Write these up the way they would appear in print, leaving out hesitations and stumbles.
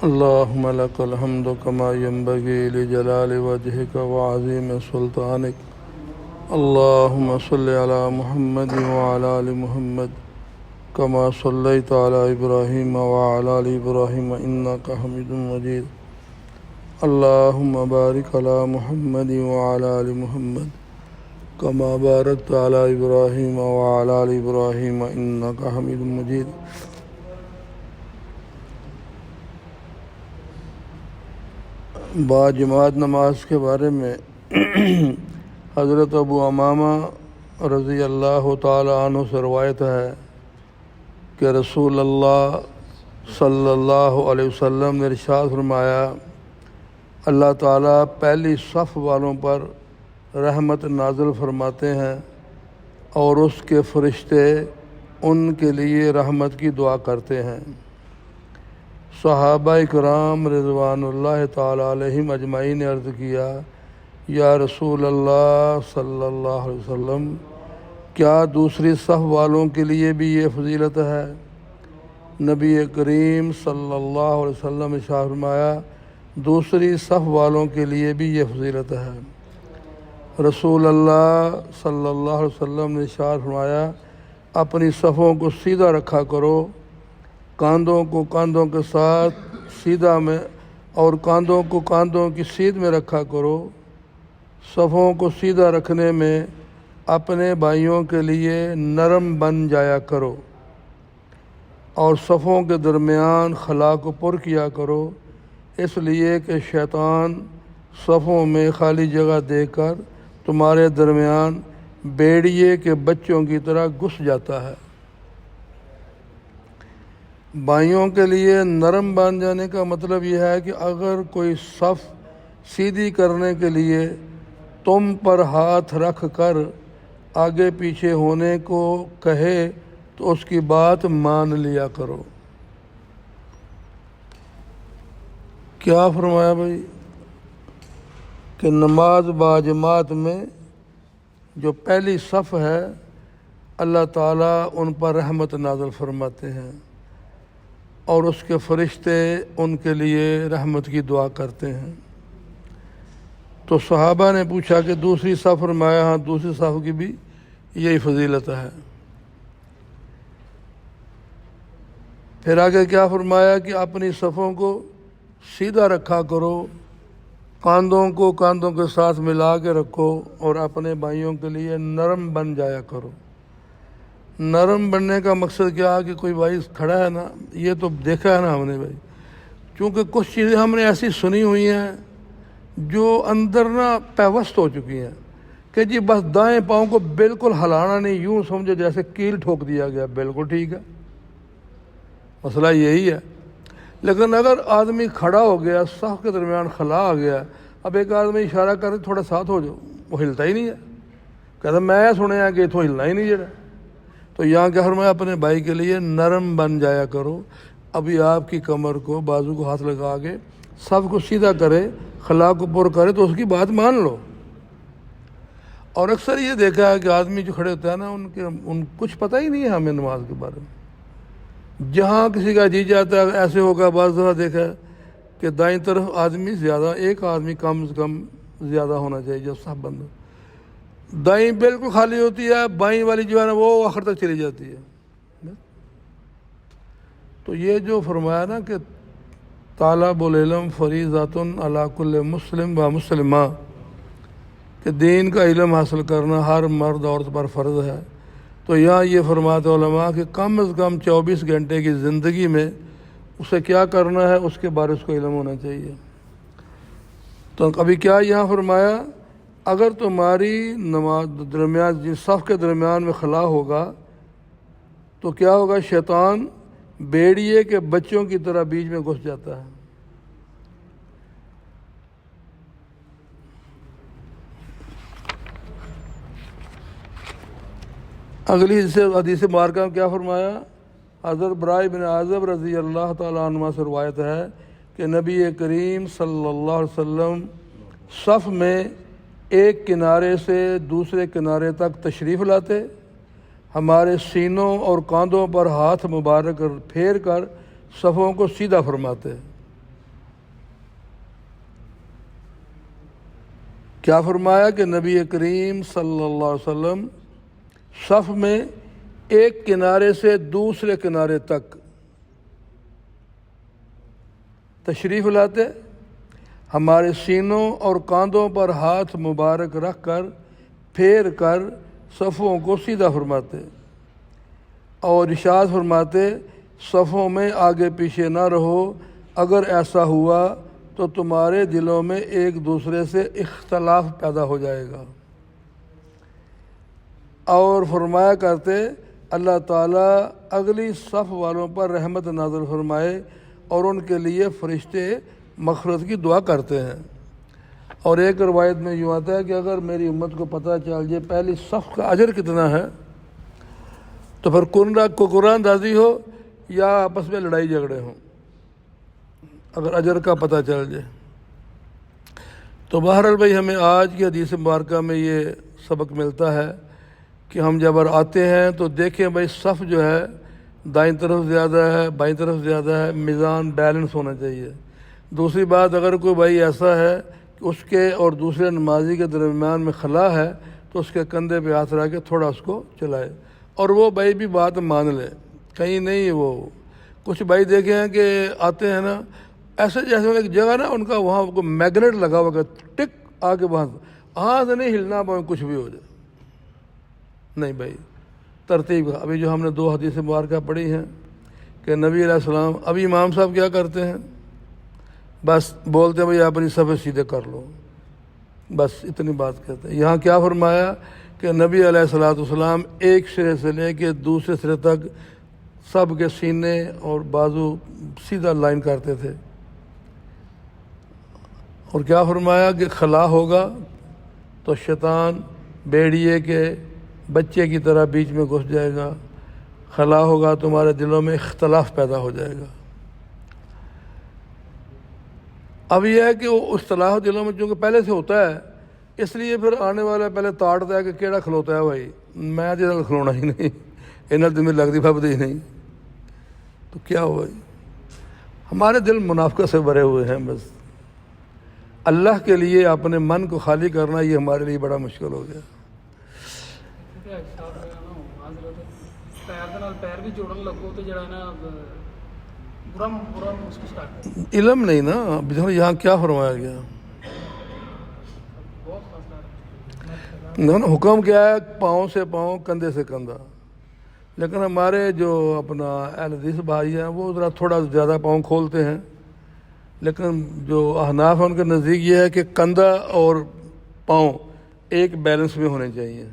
اللهم لك الحمد كما ينبغي لجلال وجهك وعظيم سلطانك. اللهم صل على محمد وعلى آل محمد كما صليت على إبراهيم وعلى آل إبراهيم إنك حميد مجيد. اللهم بارك على محمد وعلى آل محمد كما باركت على إبراهيم وعلى آل إبراهيم إنك حميد مجيد. باجماعت نماز کے بارے میں حضرت ابو امامہ رضی اللہ تعالی عنہ سے روایت ہے کہ رسول اللہ صلی اللہ علیہ وسلم نے ارشاد فرمایا، اللہ تعالیٰ پہلی صف والوں پر رحمت نازل فرماتے ہیں اور اس کے فرشتے ان کے لیے رحمت کی دعا کرتے ہیں۔ صحابہ کرام رضوان اللہ تعالی علیہم اجمعین نے عرض کیا، یا رسول اللہ صلی اللہ علیہ وسلم، کیا دوسری صف والوں کے لیے بھی یہ فضیلت ہے؟ نبی کریم صلی اللہ علیہ وسلم نے ارشاد فرمایا، دوسری صف والوں کے لیے بھی یہ فضیلت ہے۔ رسول اللہ صلی اللہ علیہ وسلم نے ارشاد فرمایا، اپنی صفوں کو سیدھا رکھا کرو، کاندھوں کو کاندھوں کے ساتھ سیدھا میں اور کاندھوں کو کاندھوں کی سیدھ میں رکھا کرو۔ صفوں کو سیدھا رکھنے میں اپنے بھائیوں کے لیے نرم بن جایا کرو اور صفوں کے درمیان خلا کو پر کیا کرو، اس لیے کہ شیطان صفوں میں خالی جگہ دے کر تمہارے درمیان بیڑیے کے بچوں کی طرح گھس جاتا ہے۔ بھائیوں کے لیے نرم بن جانے کا مطلب یہ ہے کہ اگر کوئی صف سیدھی کرنے کے لیے تم پر ہاتھ رکھ کر آگے پیچھے ہونے کو کہے تو اس کی بات مان لیا کرو۔ کیا فرمایا بھائی کہ نماز باجماعت میں جو پہلی صف ہے اللہ تعالیٰ ان پر رحمت نازل فرماتے ہیں اور اس کے فرشتے ان کے لیے رحمت کی دعا کرتے ہیں۔ تو صحابہ نے پوچھا کہ دوسری صف؟ فرمایا ہاں، دوسری صف کی بھی یہی فضیلت ہے۔ پھر آگے کیا فرمایا کہ اپنی صفوں کو سیدھا رکھا کرو، کاندھوں کو کاندھوں کے ساتھ ملا کے رکھو اور اپنے بھائیوں کے لیے نرم بن جایا کرو۔ نرم بننے کا مقصد کیا ہے کہ کوئی بھائی کھڑا ہے نا، یہ تو دیکھا ہے نا ہم نے بھائی، چونکہ کچھ چیزیں ہم نے ایسی سنی ہوئی ہیں جو اندر نا پیوست ہو چکی ہیں کہ جی بس دائیں پاؤں کو بالکل ہلانا نہیں، یوں سمجھو جیسے کیل ٹھوک دیا گیا، بالکل ٹھیک ہے، مسئلہ یہی ہے۔ لیکن اگر آدمی کھڑا ہو گیا، صف کے درمیان خلا آ گیا، اب ایک آدمی اشارہ کرے تھوڑا ساتھ ہو جاؤ، وہ ہلتا ہی نہیں ہے، کہتا میں سنیا کہ اتوں ہلنا ہی نہیں جڑا۔ تو یہاں کیا فرمایا، اپنے بھائی کے لیے نرم بن جایا کرو۔ ابھی آپ کی کمر کو بازو کو ہاتھ لگا کے سب کو سیدھا کرے، خلا کو پر کرے تو اس کی بات مان لو۔ اور اکثر یہ دیکھا ہے کہ آدمی جو کھڑے ہوتا ہے نا، ان کچھ پتہ ہی نہیں ہے ہمیں نماز کے بارے میں۔ جہاں کسی کا جی جاتا ہے ایسے ہوگا، بعض دفعہ دیکھا ہے کہ دائیں طرف آدمی زیادہ، ایک آدمی کم از کم زیادہ ہونا چاہیے جب سب بند ہو۔ دائیں بالکل خالی ہوتی ہے، بائیں والی جو ہے نا وہ آخر تک چلی جاتی ہے۔ تو یہ جو فرمایا نا کہ طالب العلم فریضۃ علی کل مسلم و مسلمہ، کہ دین کا علم حاصل کرنا ہر مرد عورت پر فرض ہے، تو یہاں یہ فرماتے علماء کہ کم از کم 24 گھنٹے کی زندگی میں اسے کیا کرنا ہے اس کے بارے اس کو علم ہونا چاہیے۔ تو ابھی کیا یہاں فرمایا، اگر تمہاری نماز درمیان جس صف کے درمیان میں خلا ہوگا تو کیا ہوگا، شیطان بیڑیے کے بچوں کی طرح بیچ میں گھس جاتا ہے۔ اگلی حدیث مبارکہ میں کیا فرمایا، حضرت برائے بن عازب رضی اللہ تعالیٰ عنہ سے روایت ہے کہ نبی کریم صلی اللہ علیہ وسلم صف میں ایک کنارے سے دوسرے کنارے تک تشریف لاتے، ہمارے سینوں اور کاندھوں پر ہاتھ مبارک پھیر کر صفوں کو سیدھا فرماتے۔ کیا فرمایا کہ نبی کریم صلی اللہ علیہ وسلم صف میں ایک کنارے سے دوسرے کنارے تک تشریف لاتے، ہمارے سینوں اور کاندھوں پر ہاتھ مبارک رکھ کر پھیر کر صفوں کو سیدھا فرماتے اور ارشاد فرماتے صفوں میں آگے پیچھے نہ رہو، اگر ایسا ہوا تو تمہارے دلوں میں ایک دوسرے سے اختلاف پیدا ہو جائے گا۔ اور فرمایا کرتے اللہ تعالیٰ اگلی صف والوں پر رحمت نازل فرمائے اور ان کے لیے فرشتے مغفرت کی دعا کرتے ہیں۔ اور ایک روایت میں یوں آتا ہے کہ اگر میری امت کو پتہ چل جائے پہلی صف کا اجر کتنا ہے تو پھر قرآن اندازی ہو یا آپس میں لڑائی جھگڑے ہوں، اگر اجر کا پتہ چل جائے۔ تو بہرحال بھائی ہمیں آج کی حدیث مبارکہ میں یہ سبق ملتا ہے کہ ہم جب آتے ہیں تو دیکھیں بھائی صف جو ہے دائیں طرف زیادہ ہے بائیں طرف زیادہ ہے، میزان بیلنس ہونا چاہیے۔ دوسری بات اگر کوئی بھائی ایسا ہے کہ اس کے اور دوسرے نمازی کے درمیان میں خلا ہے تو اس کے کندھے پہ ہاتھ رکھ کے تھوڑا اس کو چلائے، اور وہ بھائی بھی بات مان لے، کہیں نہیں وہ کچھ بھائی دیکھے ہیں کہ آتے ہیں نا ایسے جیسے ایک جگہ نا ان کا وہاں کو میگنیٹ لگا ہوا ٹک آ کے وہاں سے نہیں ہلنا پائے، کچھ بھی ہو جائے نہیں بھائی ترتیب۔ ابھی جو ہم نے 2 حدیث مبارکہ پڑھی ہیں کہ نبی علیہ السلام، ابھی امام صاحب کیا کرتے ہیں بس بولتے ہیں بھائی اپنی صفیں سیدھے کر لو، بس اتنی بات کہتے ہیں۔ یہاں کیا فرمایا کہ نبی علیہ السلام ایک سرے سے لے کے دوسرے سرے تک سب کے سینے اور بازو سیدھا لائن کرتے تھے، اور کیا فرمایا کہ خلا ہوگا تو شیطان بیڑیے کے بچے کی طرح بیچ میں گھس جائے گا، خلا ہوگا تمہارے دلوں میں اختلاف پیدا ہو جائے گا۔ اب یہ ہے کہ وہ اختلاف دلوں میں چونکہ پہلے سے ہوتا ہے، اس لیے پھر آنے والا پہلے تاڑتا ہے کہ کیڑا کھلوتا ہے بھائی، میں تو کھلونا ہی نہیں، انہیں تمہیں لگتی پھبتی ہی نہیں، تو کیا ہوا بھائی؟ ہمارے دل منافقت سے بھرے ہوئے ہیں۔ بس اللہ کے لیے اپنے من کو خالی کرنا یہ ہمارے لیے بڑا مشکل ہو گیا۔ علم نہیں نا، یہاں کیا فرمایا گیا حکم کیا ہے پاؤں سے پاؤں کندھے سے کندھا، لیکن ہمارے جو اپنا اہل حدیث بھائی ہیں وہ ذرا تھوڑا زیادہ پاؤں کھولتے ہیں، لیکن جو احناف ہیں ان کے نزدیک یہ ہے کہ کندھا اور پاؤں ایک بیلنس میں ہونے چاہیے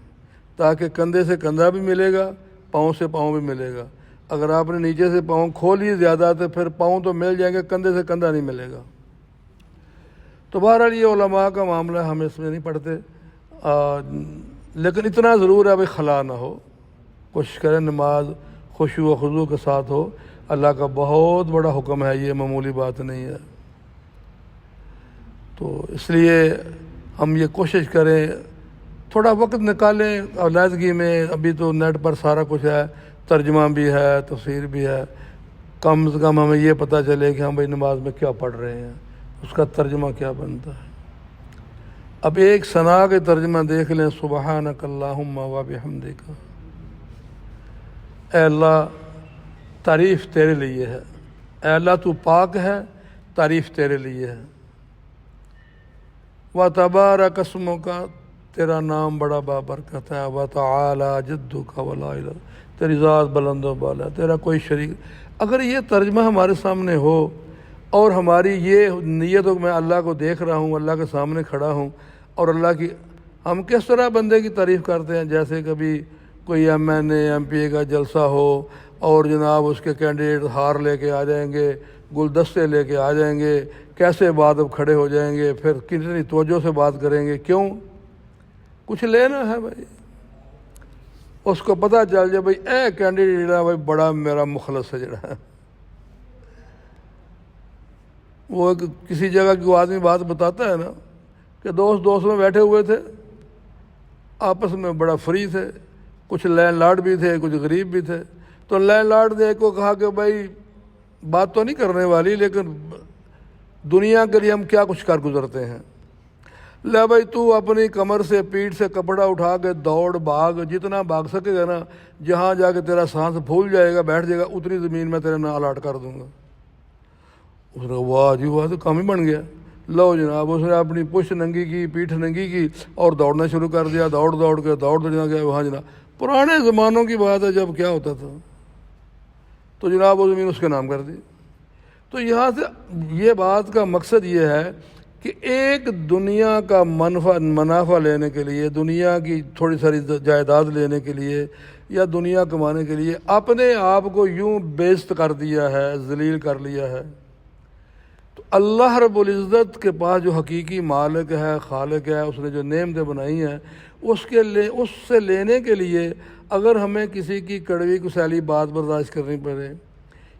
تاکہ کندھے سے کندھا بھی ملے گا پاؤں سے پاؤں بھی ملے گا۔ اگر آپ نے نیچے سے پاؤں کھولی زیادہ تو پھر پاؤں تو مل جائیں گے، کندھے سے کندھا نہیں ملے گا۔ تو بہرحال یہ علماء کا معاملہ ہم اس میں نہیں پڑھتے، لیکن اتنا ضرور ہے بھائی خلا نہ ہو، کوشش کریں نماز خشوع و خضوع کے ساتھ ہو، اللہ کا بہت بڑا حکم ہے، یہ معمولی بات نہیں ہے۔ تو اس لیے ہم یہ کوشش کریں تھوڑا وقت نکالیں علیحدگی میں، ابھی تو نیٹ پر سارا کچھ ہے، ترجمہ بھی ہے تفسیر بھی ہے، کم از کم ہمیں یہ پتہ چلے کہ ہم بھائی نماز میں کیا پڑھ رہے ہیں، اس کا ترجمہ کیا بنتا ہے۔ اب ایک ثنا کے ترجمہ دیکھ لیں، سبحانک اللہم و بحمدک، اے اللہ تعریف تیرے لیے ہے، اے اللہ تو پاک ہے، تعریف تیرے لیے ہے، وتبارک اسمک، تیرا نام بڑا بابرکت ہے، وتعالی جدک ولا الہ، تیری ذات بلند و بالا، تیرا کوئی شریک۔ اگر یہ ترجمہ ہمارے سامنے ہو اور ہماری یہ نیت ہو کہ میں اللہ کو دیکھ رہا ہوں، اللہ کے سامنے کھڑا ہوں، اور اللہ کی ہم کس طرح بندے کی تعریف کرتے ہیں، جیسے کبھی کوئی M N A M P A کا جلسہ ہو اور جناب اس کے کینڈیڈیٹ ہار لے کے آ جائیں گے، گلدستے لے کے آ جائیں گے، کیسے بات اب کھڑے ہو جائیں گے، پھر کتنی توجہ سے بات کریں گے، کیوں؟ کچھ لینا ہے بھائی، اس کو پتہ چل جائے بھائی اے کینڈیڈیٹ بھائی بڑا میرا مخلص ہے جڑا ہے۔ وہ کسی جگہ کی آدمی بات بتاتا ہے نا کہ دوست میں بیٹھے ہوئے تھے، آپس میں بڑا فری تھے، کچھ لینڈ لارڈ بھی تھے کچھ غریب بھی تھے، تو لینڈ لارڈ نے ایک کو کہا کہ بھائی بات تو نہیں کرنے والی لیکن دنیا کے لیے ہم کیا کچھ کر گزرتے ہیں۔ لے بھائی تو اپنی کمر سے پیٹھ سے کپڑا اٹھا کے دوڑ بھاگ، جتنا بھاگ سکے گا نا، جہاں جا کے تیرا سانس پھول جائے گا بیٹھ جائے گا، اتنی زمین میں تیرے نام الاٹ کر دوں گا۔ اس نے واہ جی واہ، تو کام ہی بن گیا۔ لو جناب، اس نے اپنی پشت ننگی کی، پیٹھ ننگی کی اور دوڑنا شروع کر دیا، دوڑ کے دوڑنا گیا وہاں جناب۔ پرانے زمانوں کی بات ہے جب کیا ہوتا تھا، تو جناب وہ زمین اس کے نام کر دی۔ تو یہاں سے یہ بات کا مقصد یہ ہے کہ ایک دنیا کا منافع لینے کے لیے، دنیا کی تھوڑی ساری جائیداد لینے کے لیے یا دنیا کمانے کے لیے اپنے آپ کو یوں بیست کر دیا ہے، ذلیل کر لیا ہے۔ تو اللہ رب العزت کے پاس جو حقیقی مالک ہے، خالق ہے، اس نے جو نعمتیں بنائی ہیں، اس سے لینے کے لیے اگر ہمیں کسی کی کڑوی کسیلی بات برداشت کرنی پڑے،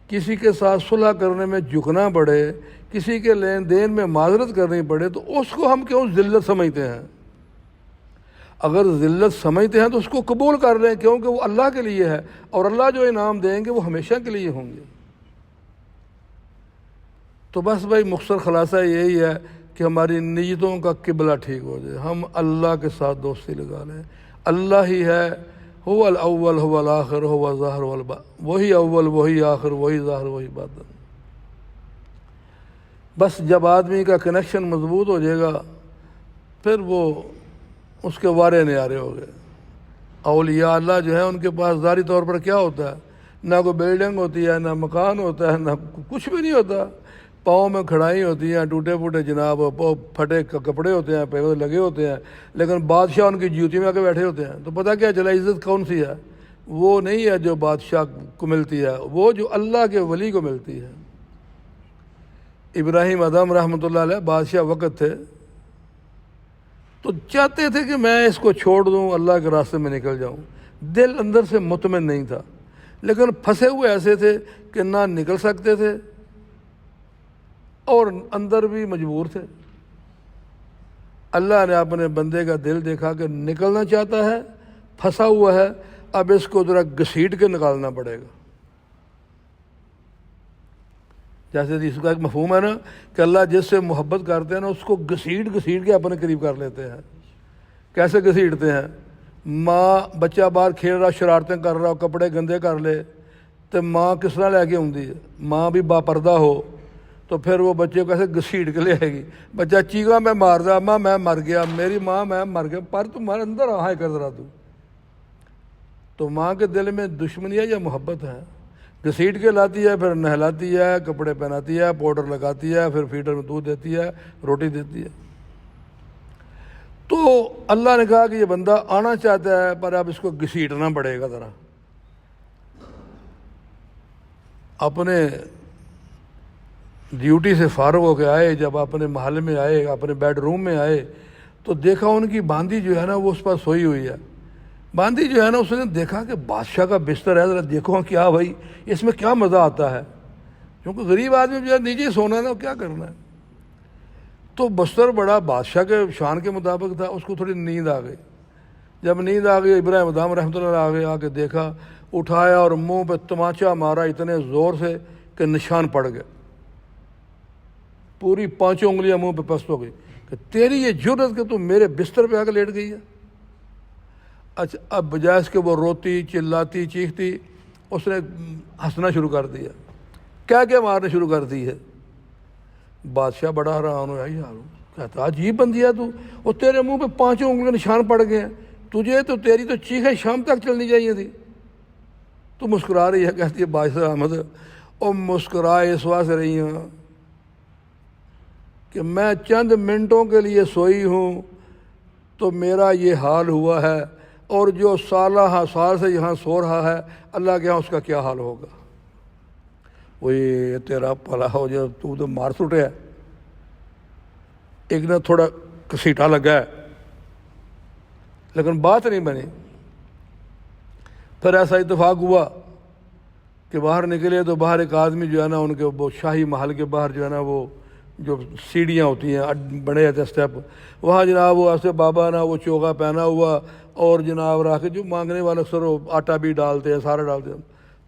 کسی کے ساتھ صلح کرنے میں جھکنا پڑے، کسی کے لین دین میں معذرت کرنی پڑے، تو اس کو ہم کیوں ذلت سمجھتے ہیں؟ اگر ذلت سمجھتے ہیں تو اس کو قبول کر لیں، کیونکہ وہ اللہ کے لیے ہے، اور اللہ جو انعام دیں گے وہ ہمیشہ کے لیے ہوں گے۔ تو بس بھائی مختصر خلاصہ یہی ہے کہ ہماری نیتوں کا قبلہ ٹھیک ہو جائے، ہم اللہ کے ساتھ دوستی لگا لیں۔ اللہ ہی ہے، هو الاول هو الاخر هو الظاہر والباطن، وہی اول وہی آخر وہی ظاہر وہی باطن۔ بس جب آدمی کا کنیکشن مضبوط ہو جائے گا، پھر وہ اس کے وارے نیارے ہو گئے۔ اولیاء اللہ جو ہیں ان کے پاس ظاہری طور پر کیا ہوتا ہے؟ نہ کوئی بلڈنگ ہوتی ہے، نہ مکان ہوتا ہے، نہ کچھ بھی نہیں ہوتا۔ پاؤں میں کھڑائی ہوتی ہیں، ٹوٹے پھوٹے جناب پھٹے کپڑے ہوتے ہیں، پیسے لگے ہوتے ہیں، لیکن بادشاہ ان کی جوتی میں آ کے بیٹھے ہوتے ہیں۔ تو پتہ کیا چلا عزت کون سی ہے؟ وہ نہیں ہے جو بادشاہ کو ملتی ہے، وہ جو اللہ کے ولی کو ملتی ہے۔ ابراہیم ادم رحمۃ اللہ علیہ بادشاہ وقت تھے، تو چاہتے تھے کہ میں اس کو چھوڑ دوں، اللہ کے راستے میں نکل جاؤں، دل اندر سے مطمئن نہیں تھا، لیکن پھنسے ہوئے ایسے تھے کہ نہ نکل سکتے تھے اور اندر بھی مجبور تھے۔ اللہ نے اپنے بندے کا دل دیکھا کہ نکلنا چاہتا ہے، پھنسا ہوا ہے، اب اس کو ذرا گھسیٹ کے نکالنا پڑے گا۔ جیسے اس کا ایک مفہوم ہے نا کہ اللہ جس سے محبت کرتے ہیں نا، اس کو گھسیٹ کے اپنے قریب کر لیتے ہیں۔ کیسے گھسیٹتے ہیں؟ ماں بچہ باہر کھیل رہا، شرارتیں کر رہا، کپڑے گندے کر لے، تو ماں کس طرح لے کے آؤندی ہے؟ ماں بھی باپردہ ہو تو پھر وہ بچے کو کیسے گھسیٹ کے لے آئے گی؟ بچہ چیخا میں مار رہا، ماں میں مر گیا، میری ماں میں مر گیا، پر تمہارے اندر آہائے کر رہا تو ماں کے دل میں دشمنی ہے یا محبت ہے؟ گھسیٹ کے لاتی ہے، پھر نہلاتی ہے، کپڑے پہناتی ہے، پاؤڈر لگاتی ہے، پھر فیڈر میں دودھ دیتی ہے، روٹی دیتی ہے۔ تو اللہ نے کہا کہ یہ بندہ آنا چاہتا ہے، پر اب اس کو گھسیٹنا پڑے گا ذرا۔ اپنے ڈیوٹی سے فارغ ہو کے آئے، جب اپنے محل میں آئے، اپنے بیڈ روم میں آئے، تو دیکھا ان کی باندی جو ہے نا وہ اس پر سوئی ہوئی ہے۔ باندی جو ہے نا اس نے دیکھا کہ بادشاہ کا بستر ہے، ذرا دیکھو کیا بھائی اس میں کیا مزہ آتا ہے، کیونکہ غریب آدمی جو ہے نیچے سونا ہے نا، کیا کرنا ہے۔ تو بستر بڑا بادشاہ کے شان کے مطابق تھا، اس کو تھوڑی نیند آ گئی۔ جب نیند آ گئی، ابراہیم ادم رحمۃ اللہ آگے آ کے دیکھا، اٹھایا اور منہ پہ تماچا مارا اتنے زور سے کہ نشان پڑ گئے، پوری 5 انگلیاں منہ پہ پست ہو گئی کہ تیری یہ جرت کہ تم میرے بستر پہ آ کے لیٹ گئی ہے۔ اچھا، اب بجائے اس کے وہ روتی چلاتی چیختی، اس نے ہنسنا شروع کر دیا، کیا مارنے شروع کر دی ہے۔ بادشاہ بڑا حیران ہوا، یار کہتا عجیب بندی ہے تو، وہ تیرے منہ پہ 5 انگلیاں نشان پڑ گئے ہیں، تجھے تو تیری تو چیخیں شام تک چلنی چاہیے تھی۔ تو مسکرا رہی ہے، کہتی ہے بادشاہ احمد اور مسکرائے اس واسطے رہی ہوں کہ میں چند منٹوں کے لیے سوئی ہوں تو میرا یہ حال ہوا ہے، اور جو سال سے یہاں سو رہا ہے، اللہ کے یہاں اس کا کیا حال ہوگا۔ وہی تیرا پلا ہو جائے، تو مار سٹے ہے، ایک نہ تھوڑا کسیٹا لگا ہے، لیکن بات نہیں بنی۔ پھر ایسا اتفاق ہوا کہ باہر نکلے تو باہر ایک آدمی جو ہے نا ان کے وہ شاہی محل کے باہر جو ہے نا وہ جو سیڑھیاں ہوتی ہیں بڑے ہوتے اسٹیپ، وہاں جناب وہ ایسے بابا نا وہ چوگا پہنا ہوا اور جناب رکھ کے جو مانگنے والے اکثر وہ آٹا بھی ڈالتے ہیں، سارا ڈالتے ہیں،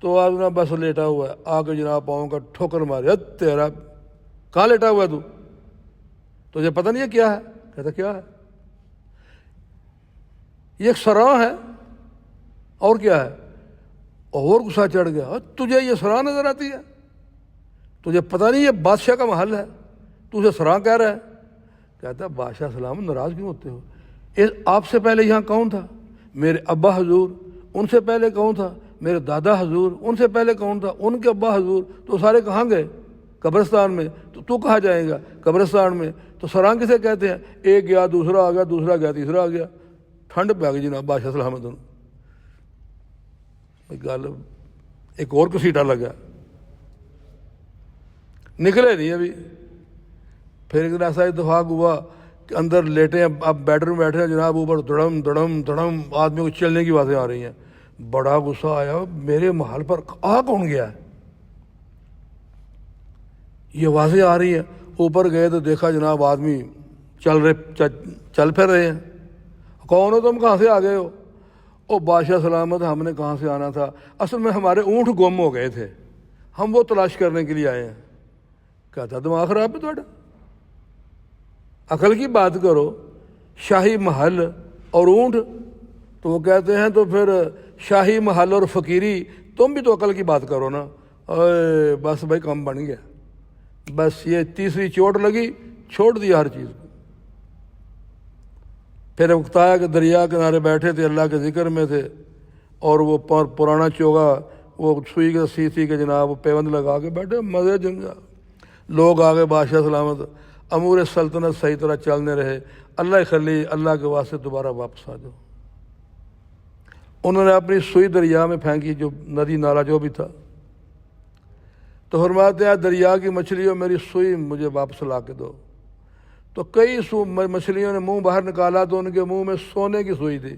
تو آج نا بس لیٹا ہوا ہے، آ کے جناب پاؤں کا ٹھوکر مارے، تیرا کہاں لیٹا ہوا ہے تو، تجھے پتہ نہیں ہے کیا ہے؟ کہتا کیا ہے؟ یہ ایک سراں ہے، اور کیا ہے؟ اور غصہ چڑھ گیا، تجھے یہ سراں نظر آتی ہے؟ تجھے پتہ نہیں یہ بادشاہ کا محل ہے، تو اسے سراں کہہ رہا ہے؟ کہتا بادشاہ سلام ناراض کیوں ہوتے ہو؟ آپ سے پہلے یہاں کون تھا؟ میرے ابا حضور۔ ان سے پہلے کون تھا؟ میرے دادا حضور۔ ان سے پہلے کون تھا؟ ان کے ابا حضور۔ تو سارے کہاں گئے؟ قبرستان میں۔ تو کہاں جائے گا؟ قبرستان میں۔ تو سراں کسے کہتے ہیں؟ ایک گیا، دوسرا آ گیا، دوسرا گیا، تیسرا آ گیا، ٹھنڈ پہ آ گئی جناب بادشاہ سلامت۔ گل ایک اور کو سیٹا لگا، نکلے نہیں ابھی۔ پھر ایک دن ایسا اتفاق ہوا کہ اندر لیٹے ہیں، اب بیڈ روم بیٹھے ہیں جناب، اوپر دڑم دڑم دڑم آدمی کو چلنے کی آوازیں آ رہی ہیں۔ بڑا غصہ آیا، میرے محل پر آ کون گیا ہے؟ یہ آوازیں آ رہی ہیں۔ اوپر گئے تو دیکھا جناب آدمی چل پھر رہے ہیں۔ کون ہو تم؟ کہاں سے آ گئے ہو؟ او بادشاہ سلامت، ہم نے کہاں سے آنا تھا، اصل میں ہمارے اونٹ گم ہو گئے تھے، ہم وہ تلاش کرنے کے لیے آئے ہیں۔ کہتا دماغ خراب ہے تھوڑا، عقل کی بات کرو، شاہی محل اور اونٹ۔ تو وہ کہتے ہیں تو پھر شاہی محل اور فقیری، تم بھی تو عقل کی بات کرو نا۔ بس بھائی کام بن گیا، بس یہ تیسری چوٹ لگی، چھوڑ دیا ہر چیز کو۔ پھر وقت آیا کہ دریا کنارے بیٹھے تھے، اللہ کے ذکر میں تھے، اور وہ پرانا چوگا وہ سوئی کے سی تھی کہ جناب وہ پیوند لگا کے بیٹھے، مزے جنگا۔ لوگ آگے بادشاہ سلامت، امور سلطنت صحیح طرح چلنے رہے۔ اللہ خلی، اللہ کے واسطے دوبارہ واپس آ جاؤ۔ انہوں نے اپنی سوئی دریا میں پھینکی، جو ندی نالا جو بھی تھا، تو فرماتے ہیں دریا کی مچھلیوں میری سوئی مجھے واپس لا کے دو۔ تو کئی مچھلیوں نے منہ باہر نکالا تو ان کے منہ میں سونے کی سوئی تھی۔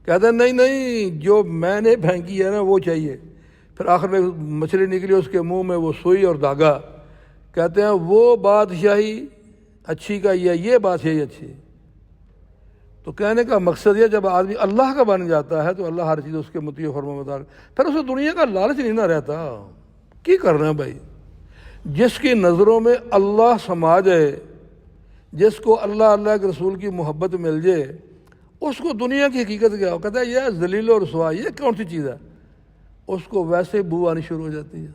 کہتے ہیں نہیں نہیں، جو میں نے پھینکی ہے نا وہ چاہیے۔ پھر آخر میں مچھلی نکلی، اس کے منہ میں وہ سوئی اور دھاگا۔ کہتے ہیں وہ بادشاہی اچھی کا یہ بادشاہی اچھی۔ تو کہنے کا مقصد یہ، جب آدمی اللہ کا بن جاتا ہے تو اللہ ہر چیز اس کے مطیع فرما بردار، پھر اسے دنیا کا لالچ نہیں نہ رہتا۔ کی کرنا ہے بھائی؟ جس کی نظروں میں اللہ سما جائے، جس کو اللہ اللہ کے رسول کی محبت مل جائے، اس کو دنیا کی حقیقت کیا ہو؟ کہتا ہے یہ ذلیل و رسوا، یہ کون سی چیز ہے؟ اس کو ویسے بو آنی شروع ہو جاتی ہے۔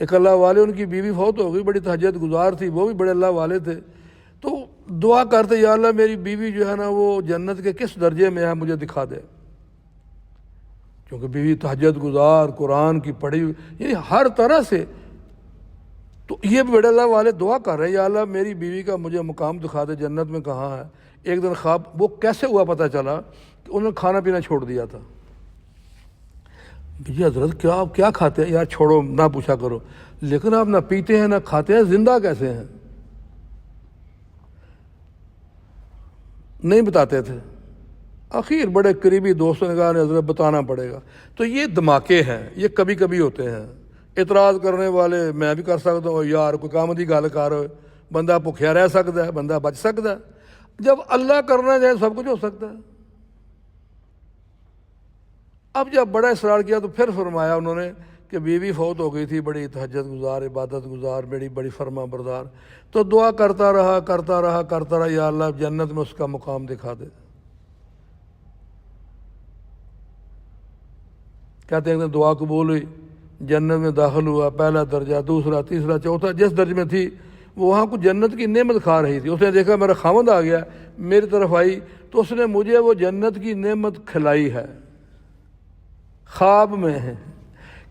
ایک اللہ والے، ان کی بیوی فوت ہو گئی، بڑی تہجد گزار تھی، وہ بھی بڑے اللہ والے تھے، تو دعا کرتے یا اللہ میری بیوی جو ہے نا وہ جنت کے کس درجے میں ہے مجھے دکھا دے، کیونکہ بیوی تہجد گزار، قرآن کی پڑھی، یعنی ہر طرح سے۔ تو یہ بھی بڑے اللہ والے دعا کر رہے ہیں یا اللہ میری بیوی کا مجھے مقام دکھا دے، جنت میں کہاں ہے۔ ایک دن خواب، وہ کیسے ہوا پتہ چلا کہ انہوں نے کھانا پینا چھوڑ دیا تھا۔ جی حضرت کیا کھاتے ہیں؟ یار چھوڑو، نہ پوچھا کرو، لیکن آپ نہ پیتے ہیں نہ کھاتے ہیں، زندہ کیسے ہیں؟ نہیں بتاتے تھے۔ آخر بڑے قریبی دوستوں نے کہا حضرت بتانا پڑے گا۔ تو یہ دھماکے ہیں، یہ کبھی کبھی ہوتے ہیں۔ اعتراض کرنے والے میں بھی کر سکتا ہوں، یار کوئی کام دی گل کر، بندہ بھوکھیا رہ سکتا ہے، بندہ بچ سکتا ہے۔ جب اللہ کرنا چاہے سب کچھ ہو سکتا ہے۔ اب جب بڑا اصرار کیا تو پھر فرمایا انہوں نے کہ بیوی فوت ہو گئی تھی، بڑی تہجد گزار، عبادت گزار، بڑی فرما بردار، تو دعا کرتا رہا، یا اللہ جنت میں اس کا مقام دکھا دے۔ کہتے ہیں کہ دعا قبول ہوئی، جنت میں داخل ہوا، پہلا درجہ، دوسرا، تیسرا، چوتھا، جس درجے میں تھی وہ وہاں کچھ جنت کی نعمت کھا رہی تھی۔ اس نے دیکھا میرا خاوند آ گیا، میری طرف آئی تو اس نے مجھے وہ جنت کی نعمت کھلائی ہے، خواب میں ہے۔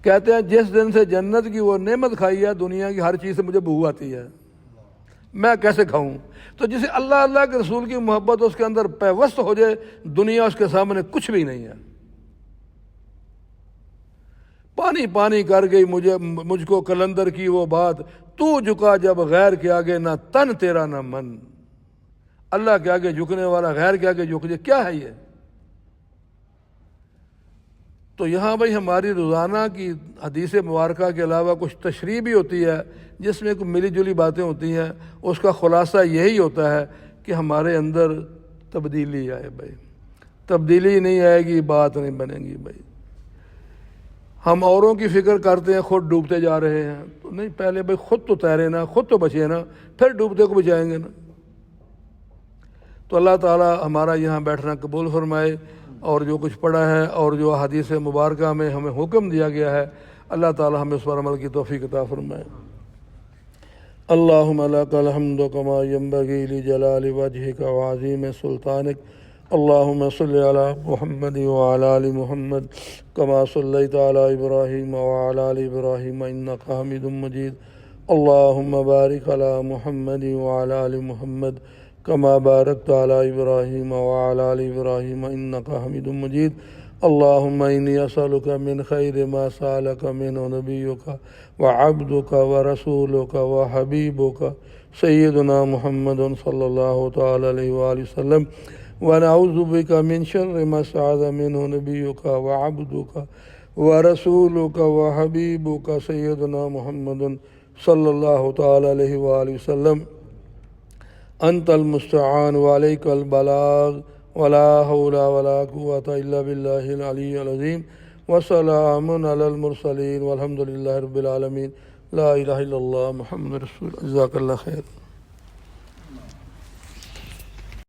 کہتے ہیں جس دن سے جنت کی وہ نعمت کھائی ہے، دنیا کی ہر چیز سے مجھے بو آتی ہے، میں کیسے کھاؤں؟ تو جسے اللہ کے رسول کی محبت اس کے اندر پیوست ہو جائے، دنیا اس کے سامنے کچھ بھی نہیں ہے۔ پانی کر گئی مجھ کو کلندر کی وہ بات، تو جھکا جب غیر کے آگے، نہ تن تیرا نہ من۔ اللہ کے آگے جھکنے والا غیر کے آگے جھک جائے، کیا ہے یہ؟ تو یہاں بھائی ہماری روزانہ کی حدیث مبارکہ کے علاوہ کچھ تشریح بھی ہوتی ہے، جس میں کچھ ملی جلی باتیں ہوتی ہیں۔ اس کا خلاصہ یہی ہوتا ہے کہ ہمارے اندر تبدیلی آئے بھائی۔ تبدیلی نہیں آئے گی، بات نہیں بنے گی بھائی۔ ہم اوروں کی فکر کرتے ہیں، خود ڈوبتے جا رہے ہیں، تو نہیں، پہلے بھائی خود تو تیرے نا، خود تو بچے نا، پھر ڈوبتے کو بچائیں گے نا۔ تو اللہ تعالی ہمارا یہاں بیٹھنا قبول فرمائے، اور جو کچھ پڑھا ہے اور جو حدیث مبارکہ میں ہمیں حکم دیا گیا ہے اللہ تعالی ہمیں اس پر عمل کی توفیق عطا فرمائے۔ اللہم لک الحمد کما ینبغی لجلال وجہک وعظیم سلطانک، اللہم صلی علی محمد وعلی آل محمد کما صلیت علی ابراہیم وعلی آل ابراہیم انک حمید مجید، اللہم بارک علی محمد وعلی آل محمد کما بارکت علی ابراہیم وعلی آل ابراہیم انک حمید مجید، اللہم انی اسألک من خیر ما سألک منہ نبیک وعبدک ورسولک وحبیبک سیدنا محمد صلی اللہ تعالی علیہ وآلہ وسلم، ونعوذ بک من شر ما استعاذ منہ نبیک وعبدک ورسولک وحبیبک سیدنا محمد صلی اللہ تعالی علیہ وآلہ وسلم، انت المستعان وعلیک البلاغ ولا حول ولا قوة الا باللہ العلی العظیم، وسلام علی المرسلین والحمد للہ رب العالمین، لا الہ الا اللہ محمد رسول اللہ، جزاک اللہ خیر۔